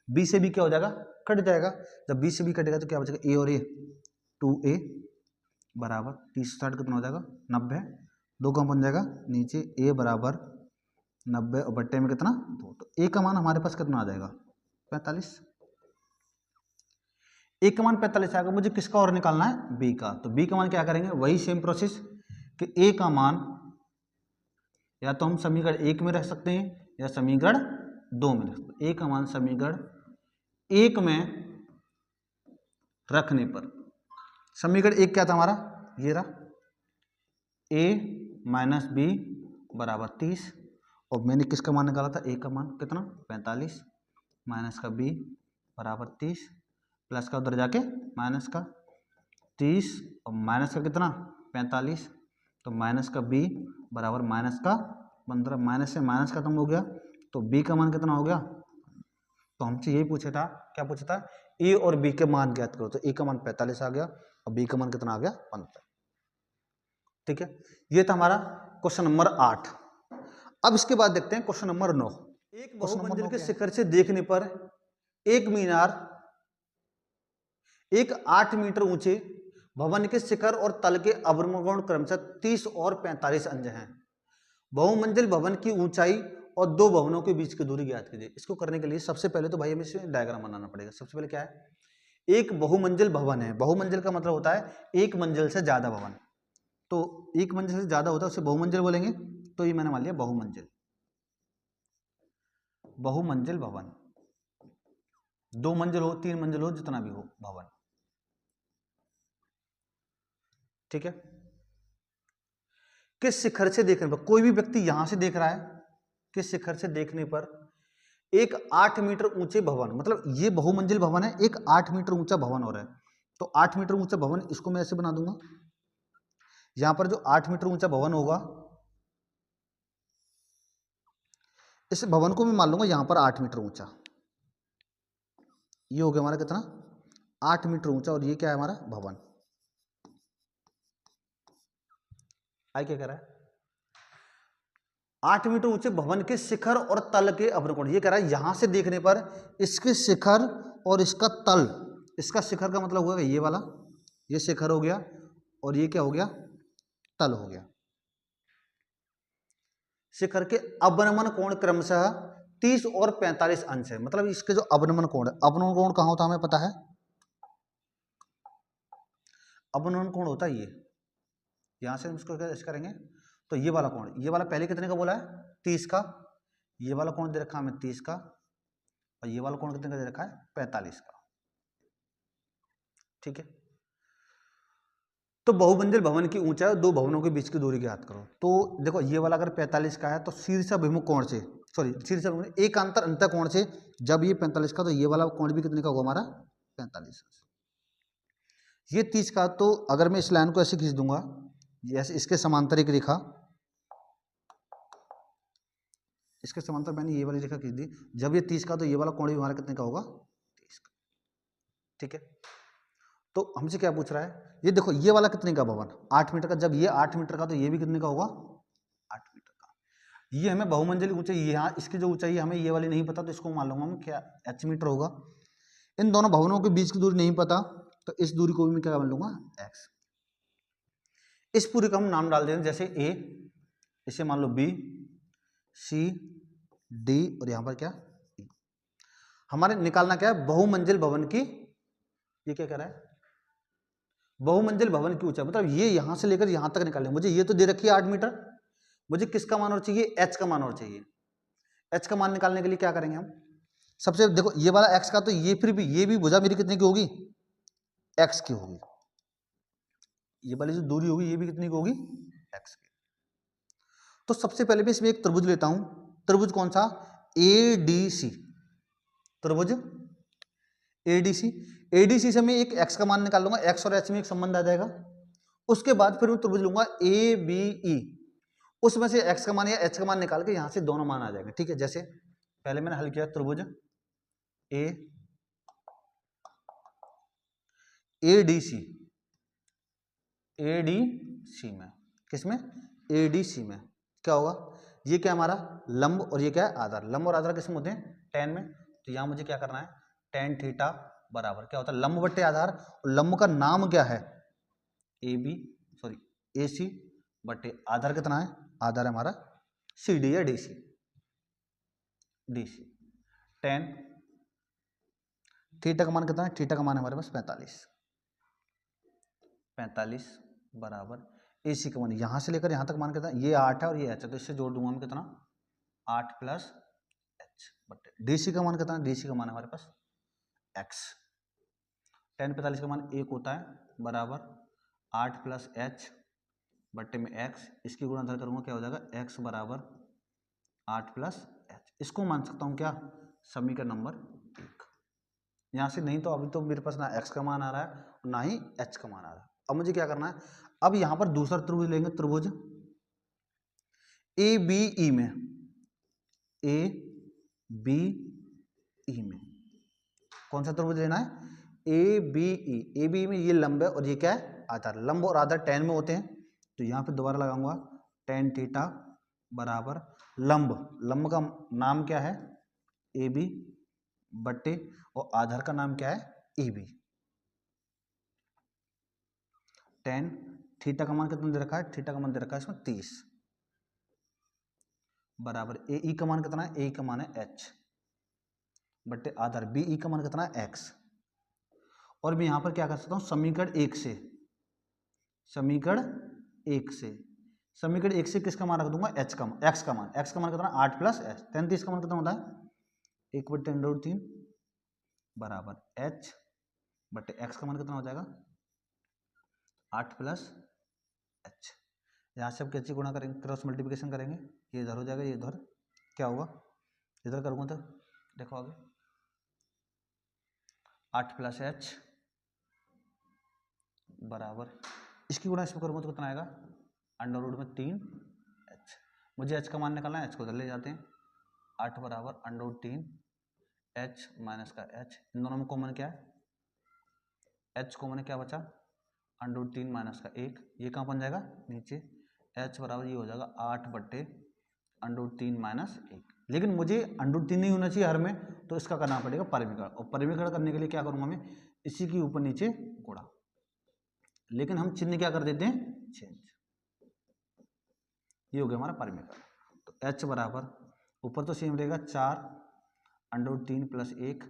b से b क्या हो जाएगा कट जाएगा, जब b से b कटेगा तो क्या बचेगा a और a 2a बराबर 30/60 कितना हो जाएगा 90, 2 कम बन जाएगा नीचे a बराबर 90 और बट्टे में कितना 2। तो a का मान हमारे पास कितना आ जाएगा 45। a का मान 45 आएगा। मुझे किसका और निकालना है b का। तो b का मान क्या करेंगे, वही सेम प्रोसेस कि a का मान या तो हम समीकरण 1 में रख सकते हैं या समीकरण 2 में रख सकते हैं। a का मान समीकरण 1 में रखने पर समीकरण एक क्या था हमारा, ये रहा, a माइनस बी बराबर 30, और मैंने किसका मान निकाला था, a का मान कितना 45, माइनस का b बराबर 30, प्लस का उधर जाके माइनस का 30 और माइनस का कितना 45, तो माइनस का b बराबर माइनस का 15, माइनस से माइनस खत्म हो गया, तो b का मान कितना हो गया, तो हमसे यही पूछा था, क्या पूछा था, a और b के मान ज्ञात करो, तो a का मान 45 आ गया और b का मान कितना आ गया 15। ठीक है, ये था हमारा क्वेश्चन नंबर 8। अब इसके बाद देखते हैं क्वेश्चन नंबर 9। एक बहुमंजिल के शिखर से देखने पर एक मीनार एक 8 मीटर ऊंचे भवन के शिखर और तल के अवरोहण क्रमशः 30 और 45 अंश हैं। बहुमंजिल भवन की ऊंचाई और दो भवनों के बीच की दूरी ज्ञात कीजिए। इसको करने के लिए सबसे पहले तो भाई हमें इसमें डायग्राम बनाना पड़ेगा। सबसे पहले क्या है, एक बहुमंजिल भवन है। बहुमंजिल का मतलब होता है एक मंजिल से ज्यादा भवन, तो एक मंजिल से ज्यादा होता है उसे बहुमंजिल बोलेंगे। तो ये मैंने मान लिया बहुमंजिल, बहुमंजिल भवन, 2 मंजिल हो 3 मंजिल हो जितना भी हो भवन। ठीक है, किस शिखर से देखने पर, कोई भी व्यक्ति यहां से देख रहा है, किस शिखर से देखने पर एक 8 मीटर ऊंचे भवन, मतलब ये बहुमंजिल भवन है, एक 8 मीटर ऊंचा भवन हो रहा है, तो 8 मीटर ऊंचा भवन इसको मैं ऐसे बना दूंगा। यहां पर जो 8 मीटर ऊंचा भवन होगा, इस भवन को मैं मान लूंगा यहां पर 8 मीटर ऊंचा, ये हो गया हमारा कितना 8 मीटर ऊंचा, और ये क्या है हमारा भवन। आई क्या कह रहा है, 8 मीटर ऊंचे भवन के शिखर और तल के अवरोहण, ये कह रहा है यहां से देखने पर इसके शिखर और इसका तल, इसका शिखर का मतलब हुआ ये वाला, ये शिखर हो गया और ये क्या हो गया तल हो गया। शिखर के अवनमन कोण क्रमशः 30 और 45 अंश है, मतलब इसके जो अवनमन कोण है, अवनमन कोण कहां होता है हमें पता है, अवनमन कोण होता है ये, यहां से हम इसको कैसे करेंगे, तो ये वाला कोण, ये वाला पहले कितने का बोला है 30 का, ये वाला कोण दे रखा है हमें 30 का, और ये वाला कोण कितने का दे रखा है 45 का। ठीक है, तो बहुमंजिल भवन की ऊंचाई दो भवनों के बीच की दूरी ज्ञात करो। तो देखो ये वाला अगर 45 का है तो शीर्षाभिमुख कोण से, सॉरी शीर्षाभिमुख एकांतर अंतर कोण से जब ये 45 का, तो ये वाला कोण भी कितने का होगा हमारा 45। ये 30 का, तो अगर मैं इस लाइन को ऐसे खींच दूंगा, जैसे इसके समांतर एक रेखा, इसके समांतर मैंने ये वाली रेखा खींच दी, जब ये 30 का, तो ये वाला कोण भी हमारा कितने का होगा 30 का। ठीक है, तो हमसे क्या पूछ रहा है, ये देखो ये वाला कितने का भवन 8 मीटर का, जब ये 8 मीटर का, तो ये भी कितने का होगा 8 मीटर का। ये हमें बहुमंजिल ऊंचाई, यहाँ इसकी जो ऊंचाई हमें ये वाली नहीं पता, तो इसको मान लूंगा हम क्या h मीटर होगा। इन दोनों भवनों के बीच की दूरी नहीं पता, तो इस दूरी को भी मैं क्या मान लूंगा x। इस पूरी का हम नाम डाल देंगे, जैसे a, इसे मान लो b, c, d, और यहां पर क्या e। हमारे निकालना क्या है, बहुमंजिल भवन की, ये क्या कह रहा है बहुमंजिल भवन की ऊंचाई, मतलब ये यहां से लेकर यहां तक निकालें। मुझे ये तो दे रखी है 8 मीटर, मुझे किसका मान और चाहिए h का मान और चाहिए। h का मान निकालने के लिए क्या करेंगे हम, सबसे देखो ये वाला x का, तो ये फिर भी ये भी भुजा मेरी कितने की होगी x की होगी, ये वाली जो दूरी होगी ये भी कितनी की होगी x की। तो सबसे पहले मैं इसमें एक त्रिभुज लेता हूं, त्रिभुज कौन सा ADC, त्रिभुज ADC, ADC से मैं एक x का मान निकाल लूंगा, x और h में एक संबंध आ जाएगा। उसके बाद फिर मैं त्रिभुज लूंगा ABE, उसमें से x का मान या h का मान निकाल के यहां से दोनों मान आ जाएंगे। ठीक है, जैसे पहले मैंने हल किया त्रिभुज ADC, ADC में, किसमें ADC में क्या होगा, ये क्या हमारा लंब और ये क्या है आधार, लंब और आधार किसमें होते हैं tan में। तो यहां मुझे क्या करना है tan थीटा बराबर क्या होता है लंब बट्टे आधार, और लंब का नाम क्या है AC बट्टे आधार कितना है, आधार है हमारा CD या DC, tan थीटा का मान कितना है, थीटा का मान है हमारे पास 45 बराबर AC का मान, यहां से लेकर यहां तक मान कितना, ये 8 है और ये h है, तो इससे जोड़ दूंगा हम कितना 8 प्लस h बट्टे DC का मान कितना, DC का मान है हमारे पास x। tan 45 का मान 1 होता है बराबर 8 प्लस एच बट्टे में एक्स, इसकी गुणनफल करूँगा क्या हो जाएगा x बराबर 8 प्लस एच। इसको मान सकता हूँ क्या समीकरण नंबर 1। यहाँ से नहीं तो अभी तो मेरे पास ना x का मान आ रहा है और ना ही h का मान आ रहा है। अब मुझे क्या करना है, अब यहाँ पर दूसरा त्रिभुज लेंगे, त्रिभुज ए बी ई में, ए बी ई में कौन सा त्रिभुज लेना है, A B E. A B में ये लंब है और ये क्या है आधार, लंब और आधार tan में होते हैं, तो यहाँ पे दोबारा लगाऊंगा tan थीटा बराबर लंब, लंब का नाम क्या है ए बी बट्टे और आधार का नाम क्या है ए बी। tan थीटा का मान कितना दे रखा है, थीटा का मान दे रखा है इसमें 30 बराबर ए ई का मान कितना है, ए का मान है h बट्टे आधार बी ई का मान कितना है x। और मैं यहां पर क्या कर सकता हूं समीकरण 1 से, समीकरण 1 से, समीकरण 1 से किसका मान रख दूंगा x का मान, x का मान, x का मान कितना 8 प्लस h, 33 का मान कितना होता है 1 बट्टे √3 बराबर h बट्टे x का मान कितना हो जाएगा 8 प्लस h। यहाँ से अब कैसे गुणा करेंगे, क्रॉस मल्टीप्लिकेशन करेंगे, ये इधर हो जाएगा ये इधर, क्या होगा इधर करूँगा तो देखो आगे 8 प्लस एच बराबर इसकी गुणा इसमें करूँगा तो कितना आएगा √3h। मुझे h का मान निकालना है, h को उधर ले जाते हैं, 8 बराबर √3h माइनस का h, इन दोनों में कॉमन क्या है h कॉमन है, क्या बचा √3 माइनस का 1, ये कहाँ बन जाएगा नीचे, h बराबर ये हो जाएगा 8 बट्टे √3 माइनस 1। लेकिन मुझे √3 नहीं होना चाहिए हर में, तो इसका करना पड़ेगा परिमीकरण, और परिमीकरण करने के लिए क्या करूँगा मैं इसी के ऊपर नीचे गुणा, लेकिन हम चिन्ह क्या कर देते हैं चेंज, ये हो गया हमारा परिमीकरण। तो h बराबर ऊपर तो सेम रहेगा 4 √3 प्लस 1,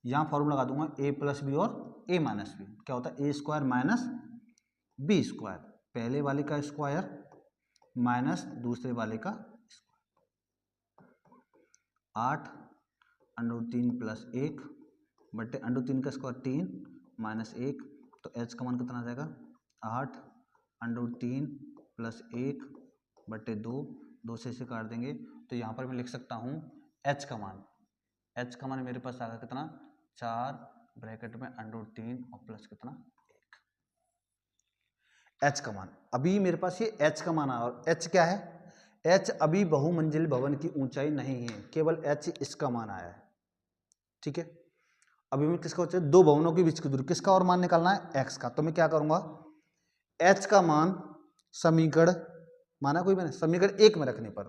यहाँ फॉर्मूला लगा दूंगा a प्लस बी और a माइनस बी, क्या होता है a square minus B square, पहले वाले का स्क्वायर माइनस दूसरे वाले का स्क्वायर, 8 √3 प्लस 1 बट्टे √3 का स्क्वायर 3 माइनस 1, तो h का मान कितना आ जाएगा 8 √3 प्लस 1 बट्टे 2, 2 से इसे काट देंगे, तो यहाँ पर मैं लिख सकता हूँ h का मान, h का मान मेरे पास आ गया कितना 4 ब्रैकेट में √3 और प्लस कितना 1, h का मान। अभी मेरे पास ये h का मान आया, और h क्या है, h अभी बहुमंजिल भवन की ऊंचाई नहीं है, केवल h इसका मान आया है, ठीक है। अभी मैं किसका होता है दो भवनों के बीच की दूरी, किसका और मान निकालना है x का, तो मैं क्या करूंगा h का मान समीकरण माना कोई मैंने समीकरण 1 में रखने पर,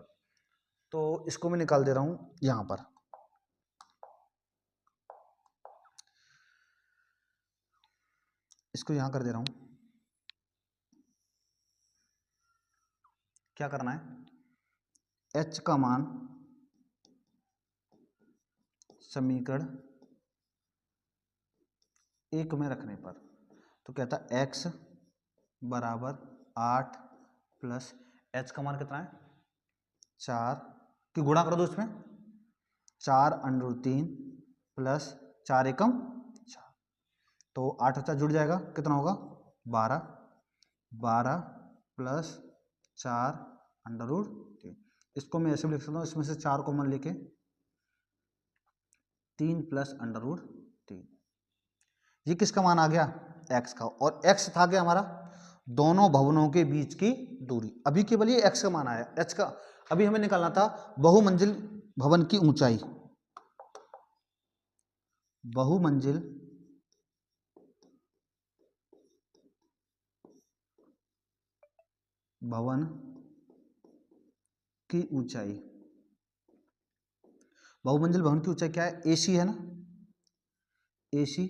तो इसको मैं निकाल दे रहा हूं यहां पर, इसको यहां कर दे रहा हूं, क्या करना है h का मान समीकरण 1 में रखने पर, तो कहता है x बराबर 8 प्लस h का मान कितना है 4 की गुणा कर दो इसमें, 4 √3 प्लस 4 एकम 4, तो 8 और 4 जुड़ जाएगा कितना होगा 12, 12 प्लस 4 √3, इसको मैं ऐसे भी लिख सकता हूँ, इसमें से 4 कॉमन लेके 3 प्लस √3, ये किसका मान आ गया x का, और x था क्या हमारा दोनों भवनों के बीच की दूरी, अभी केवल ये x का मान आया, h का अभी हमें निकालना था बहुमंजिल भवन की ऊंचाई, बहुमंजिल भवन की ऊंचाई, बहुमंजिल भवन की ऊंचाई क्या है AC है ना, AC,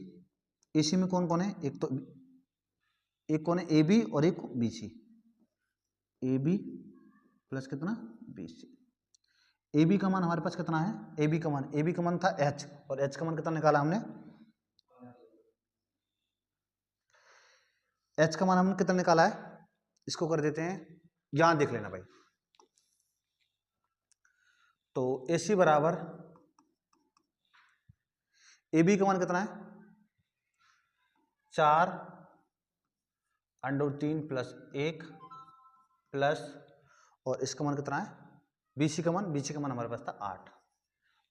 AC में कौन कौन है, एक तो एक कौन है AB और एक BC, AB प्लस कितना BC, AB का मान हमारे पास कितना है, AB का मान था H, और H का मान कितना निकाला हमने, H का मान हमने कितना निकाला है, इसको कर देते हैं यहां देख लेना भाई, तो AC बराबर AB का मान कितना है 4√3 प्लस 1 प्लस, और इसका मान कितना है, BC का मान, BC का मान हमारे पास था 8।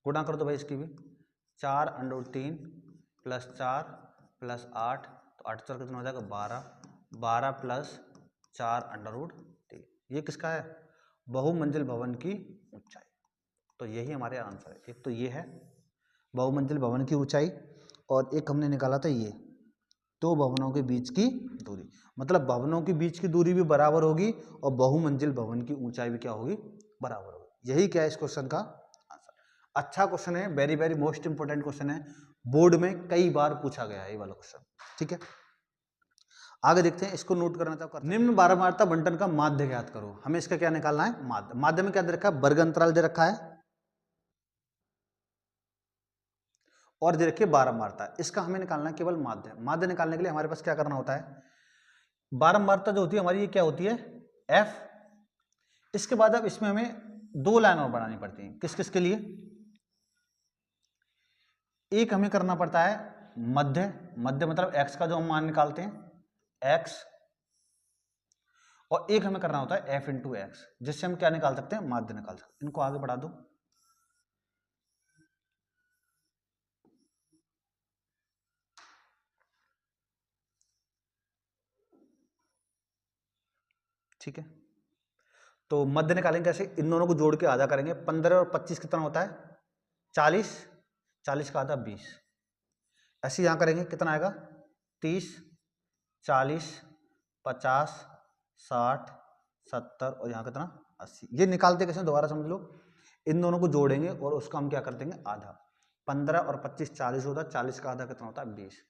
गुणा कर दो भाई इसकी भी, 4√3 प्लस 4 प्लस 8, तो 8 4 कितना हो जाएगा 12, 12 प्लस 4√3। ये किसका है, बहुमंजिल भवन की ऊंचाई। तो यही हमारे आंसर है। एक तो ये है बहुमंजिल भवन की ऊंचाई, और एक हमने निकाला था ये, दो भवनों के बीच की दूरी, मतलब भवनों के बीच की दूरी भी बराबर होगी और बहुमंजिल भवन की ऊंचाई भी क्या होगी, बराबर होगी। यही क्या है इस क्वेश्चन का आंसर। अच्छा क्वेश्चन है, very very most important question है, बोर्ड में कई बार पूछा गया है ये वाला क्वेश्चन। ठीक है, आगे देखते हैं, इसको नोट करना चाहो। निम्न बारंबारता बंटन का माध्य ज्ञात करो। हमें इसका क्या निकालना है, माध्य। माध्य में क्या दे रखा है, वर्ग अंतराल दे रखा है और दे रखी है बारंबारता। इसका हमें निकालना है केवल माध्य। माध्य निकालने के लिए हमारे पास क्या करना होता है, बारंबारता जो होती है हमारी, ये क्या होती है, f। इसके बाद अब इसमें हमें दो लाइन और बनानी पड़ती हैं। किस किस के लिए, एक हमें करना पड़ता है मध्य। मध्य मतलब x का जो हम मान निकालते हैं x, और एक हमें करना होता है f इंटू एक्स, जिससे हम क्या निकाल सकते हैं, माध्य निकाल सकते हैं। इनको आगे बढ़ा दो। ठीक है, तो मध्य निकालेंगे कैसे, इन दोनों को जोड़ के आधा करेंगे। 15 और 25 कितना होता है, 40, 40 का आधा 20। ऐसे यहां करेंगे, कितना आएगा, 30, 40, 50, 60, 70, और यहाँ कितना 80। ये निकालते कैसे, दोबारा समझ लो। इन दोनों को जोड़ेंगे और उसका हम क्या कर देंगे, आधा। 15 और 25 40 होता है, 40 का आधा कितना होता है, 20।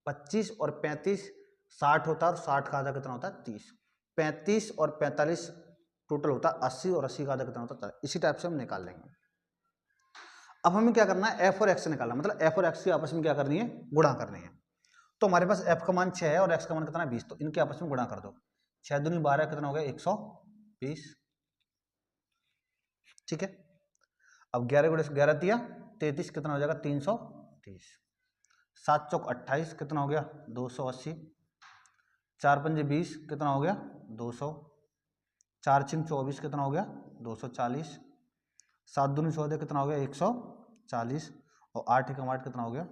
25 और 35 60 होता है, और 60 का आधा कितना होता है, 30। 35 और 45 टोटल होता है 80, और 80 का आधा कितना होता है, 40। इसी टाइप से हम निकाल लेंगे। अब हमें क्या करना है, f और x निकालना, मतलब f और x की आपस में क्या करनी है, गुणा करनी है। तो हमारे पास f का मान 6 है और x का मान कितना है, 20। तो इनके आपस में गुणा कर दो। 6 दूनी 12, कितना हो गया, 120। ठीक है, अब 11 गुणे 11 दिया 33, कितना हो जाएगा, 330। 7 चौक 28, कितना हो गया, 280। 4 पंजे 20, कितना हो गया, 200। 4 छिंग 24, कितना हो गया, 240। 7 दूनी 14, कितना हो गया, 140। और 8 एकम 8, कितना हो गया,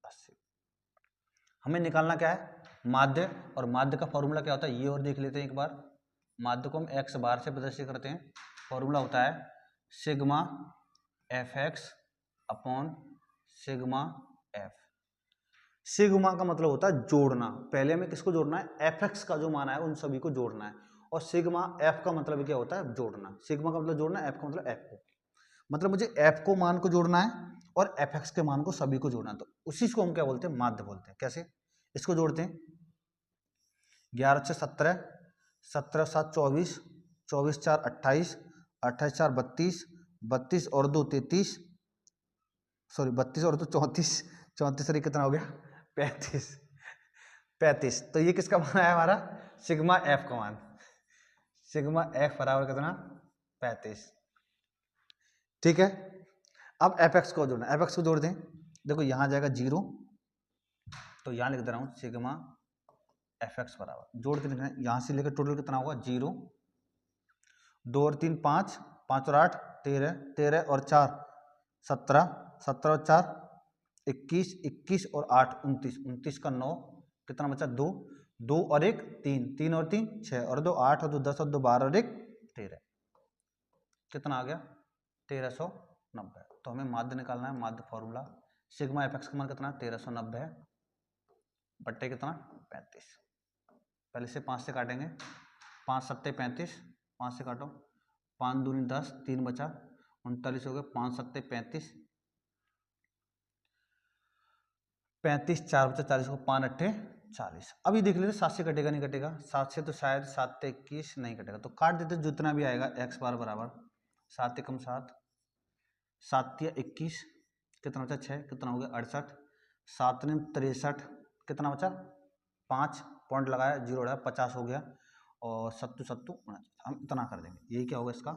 80। हमें निकालना क्या है, माध्य। और माध्य का फॉर्मूला क्या होता है, ये और देख लेते हैं एक बार। माध्य को हम x बार से प्रदर्शित करते हैं। फॉर्मूला होता है sigma fx upon sigma f। Sigma का मतलब होता है जोड़ना। पहले हमें किसको जोड़ना है, fx का जो मान है उन सभी को जोड़ना है। और सिग्मा f का मतलब क्या होता है, जोड़ना। सिग्मा का मतलब जोड़ना, f का मतलब f को, मतलब मुझे f को मान को जोड़ना है और fx के मान को सभी को जोड़ना है। तो उसी को हम क्या बोलते हैं, माध्य बोलते हैं। कैसे, इसको जोड़ते हैं, 11 से 17, 17 7 24, 24 4 28, 28 4 32, 32 और 2 33, सॉरी 32 और 2 34, 34 से कितना हो गया, 35, 35। तो ये किसका मान है हमारा, सिग्मा एफ का मान। सिग्मा एफ बराबर कितना, 35। ठीक है, अब एफ एक्स को जोड़ना, एफ एक्स को जोड़ दें। देखो यहाँ जाएगा 0, तो यहाँ लिख दे रहा हूँ सिग्मा एफ एक्स बराबर, जोड़ के लिखना है, यहाँ से लेकर टोटल कितना होगा, 0, 2 और 3 5, 5 और 8 13, 13 और 4 17, 17 और 4 21, 21 और 8 29, 29 का 9, कितना बचा, 2, 2 और 1 3, 3 और 3 6 और 2 8 और 2 10 और 2 12 और 1 13, कितना आ गया, 1390। तो हमें माध्य निकालना है। माध्य फॉर्मूला सिग्मा एफ एक्स का मान कितना, 1390 है, बट्टे कितना, 35। पहले से 5 से काटेंगे, 5 7 35, 5 से काटो, 5 दूनी 10, 3 बचा, 39 हो गया, 5 7 35, 35 4 बचा, 40 को 5 8 40। अभी देख लेते 7 से कटेगा नहीं कटेगा, 7 से तो शायद 7 21 नहीं कटेगा, तो काट देते जितना भी आएगा x बार बराबर 7 एकम 7, 7 या 21, कितना बचा 6, कितना हो गया 68, 7 ने 63, कितना बचा 5, पॉइंट लगाया 0 उड़ाया 50 हो गया, और 7 7 हम इतना कर देंगे, यही क्या होगा इसका।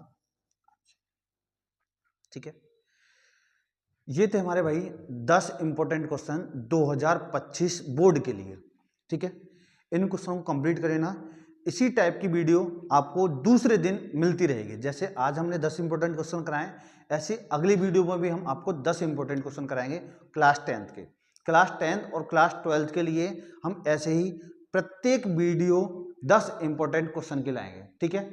ठीक है, ये थे हमारे भाई 10 इंपॉर्टेंट क्वेश्चन 2025 बोर्ड के लिए। ठीक है, इन क्वेश्चनों को कंप्लीट करें ना। इसी टाइप की वीडियो आपको दूसरे दिन मिलती रहेगी। जैसे आज हमने 10 इंपॉर्टेंट क्वेश्चन कराए, ऐसे अगली वीडियो में भी हम आपको 10 इंपॉर्टेंट क्वेश्चन कराएंगे क्लास 10th के। क्लास 10th और क्लास 12th के लिए हम ऐसे ही प्रत्येक वीडियो 10 इंपॉर्टेंट क्वेश्चन की लाएंगे। ठीक है,